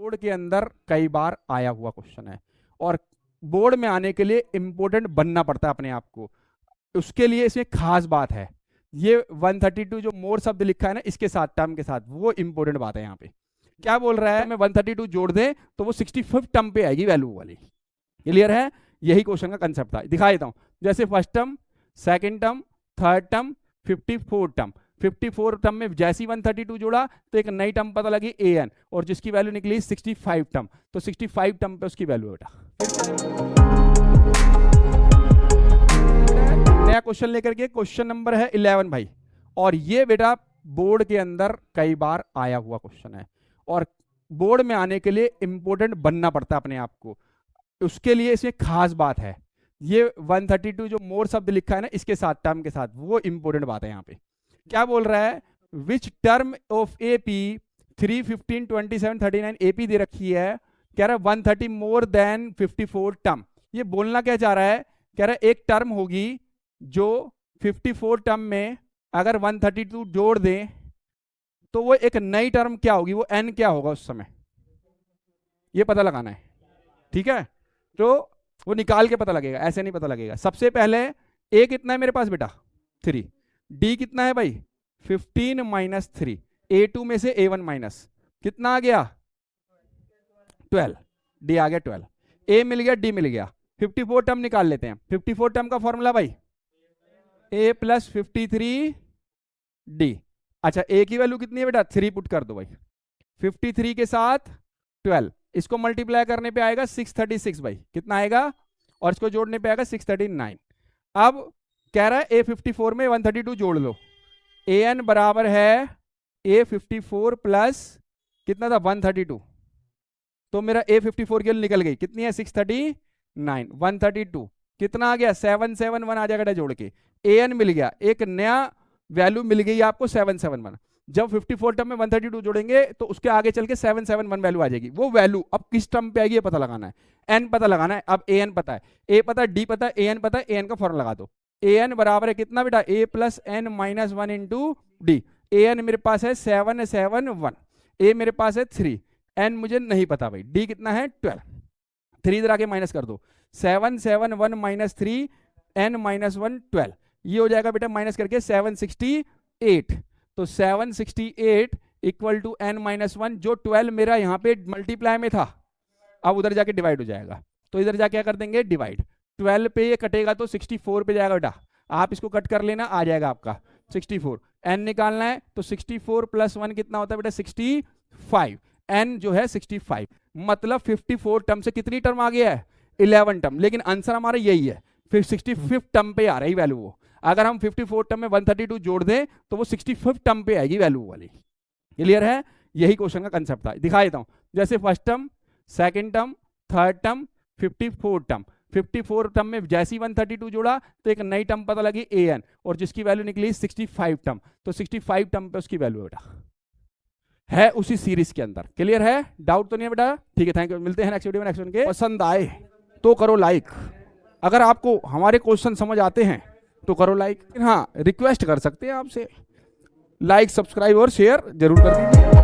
Board के अंदर कई बार आया हुआ क्वेश्चन है और बोर्ड में आने के लिए इंपॉर्टेंट बनना पड़ता है अपने आप को। उसके लिए इसमें खास बात है, ये 132 जो मोर शब्द लिखा है ना इसके साथ टर्म के साथ, वो इंपॉर्टेंट बात है। यहाँ पे क्या बोल रहा है, मैं 132 जोड़ दें तो वो 65 टर्म पे आएगी वैल्यू वाली। क्लियर है? यही क्वेश्चन का कंसेप्ट था। दिखा देता हूं, जैसे first term, second term, third term, 54 term. 54 term में जैसी 132 जोड़ा तो एक नई टर्म पता लगी an, और जिसकी वैल्यू निकली 65 टर्म। तो 65 टर्म पे उसकी वैल्यू बेटा। नया क्वेश्चन लेकर के, क्वेश्चन नंबर है 11 भाई, और ये बेटा बोर्ड के अंदर कई बार आया हुआ क्वेश्चन है और बोर्ड में आने के लिए इंपॉर्टेंट बनना पड़ता है अपने आप को। उसके लिए इसमें खास बात है, ये 132 जो मोर शब्द लिखा है ना इसके साथ टर्म के साथ, वो इंपॉर्टेंट बात है। यहाँ पे क्या बोल रहा है, which term of AP 3, 15, 27, 39 AP दे रखी है, कह रहा है 130 मोर देन 54 टर्म। ये बोलना क्या चाह रहा है, कह रहा है एक टर्म होगी जो 54 टर्म में अगर 132 जोड़ दें तो वो एक नई टर्म क्या होगी, वो n क्या होगा उस समय, ये पता लगाना है। ठीक है, तो वो निकाल के पता लगेगा, ऐसे नहीं पता लगेगा। सबसे पहले a कितना है मेरे पास बेटा 3, d कितना है भाई 15 माइनस 3, a2 में से a1 माइनस कितना आ गया 12, d आ गया 12, a मिल गया d मिल गया। 54 टर्म निकाल लेते हैं। 54 टर्म का फॉर्मूला भाई a प्लस 53 d। अच्छा a की वैल्यू कितनी है बेटा 3 पुट कर दो भाई, 53 के साथ 12, इसको मल्टीप्लाई करने पे आएगा 636 भाई, कितना आएगा, और इसको जोड़ने पे आएगा 639। अब कह रहा है a54 में 132 जोड़ लो, an बराबर है a54 प्लस कितना था 132, तो मेरा a54 की वैल्यू निकल गई, कितनी है 639, 132 कितना आ गया 771 आ जाएगा जोड़ के, an मिल गया, एक नया वैल्यू मिल गई आपको 771। जब 54 टर्म में 132 जोड़ेंगे तो उसके आगे चल के 771 वैल्यू आ जाएगी। वो वैल्यू अब किस टर्म पे आएगी ये पता लगाना है, n पता लगाना है। अब an पता है, a पता है, d पता है, an पता है, an का फॉर्मूला लगा दो। an बराबर है कितना बेटा a plus n minus 1 into D. an मेरे पास है 771, a मेरे पास है 3, n मुझे नहीं पता भाई, d कितना है 12, 3 इधर आके माइनस कर दो, 771 माइनस 3 n माइनस 1 12, ये हो जाएगा बेटा माइनस करके 768। तो 768 इक्वल टू n माइनस 1, जो 12 मेरा यहाँ पे मल्टीप्लाई में था अब उधर जाके डिवाइड हो जाएगा, तो इधर जाके क्या कर देंगे डिवाइड, 12 पे ये कटेगा तो 64 पे जाएगा बेटा, आप इसको कट कर लेना, आ जाएगा आपका 64। n निकालना है तो 64 प्लस 1 कितना होता है बेटा 65, n जो है 65, मतलब 54 टर्म से कितनी टर्म आ गया है 11 टर्म, लेकिन आंसर हमारा यही है, फिर 65 टर्म पे आ रही वैल्यू वो। अगर हम 54 टर्म में 132 जोड़ दें तो वो 65 टर्म पे आएगी वैल्यू वाली। क्लियर है? यही क्वेश्चन का कंसेप्ट था। दिखा देता हूं, जैसे first term, second term, third term, 54 term. 54 term में जैसी 132 जोड़ा तो एक नई टर्म पता लगी an, और जिसकी वैल्यू निकली 65 टर्म। तो 65 टर्म पे उसकी वैल्यू बेटा है उसी सीरीज के अंदर। क्लियर है? डाउट तो नहीं है बेटा? ठीक है, थैंक यू। मिलते हैं नेक्स्ट वीडियो में। नेक्स्ट के पसंद आए तो करो लाइक, अगर आपको हमारे क्वेश्चन समझ आते हैं तो करो लाइक। हाँ, रिक्वेस्ट कर सकते हैं आपसे, लाइक, सब्सक्राइब और शेयर जरूर कर दीजिए।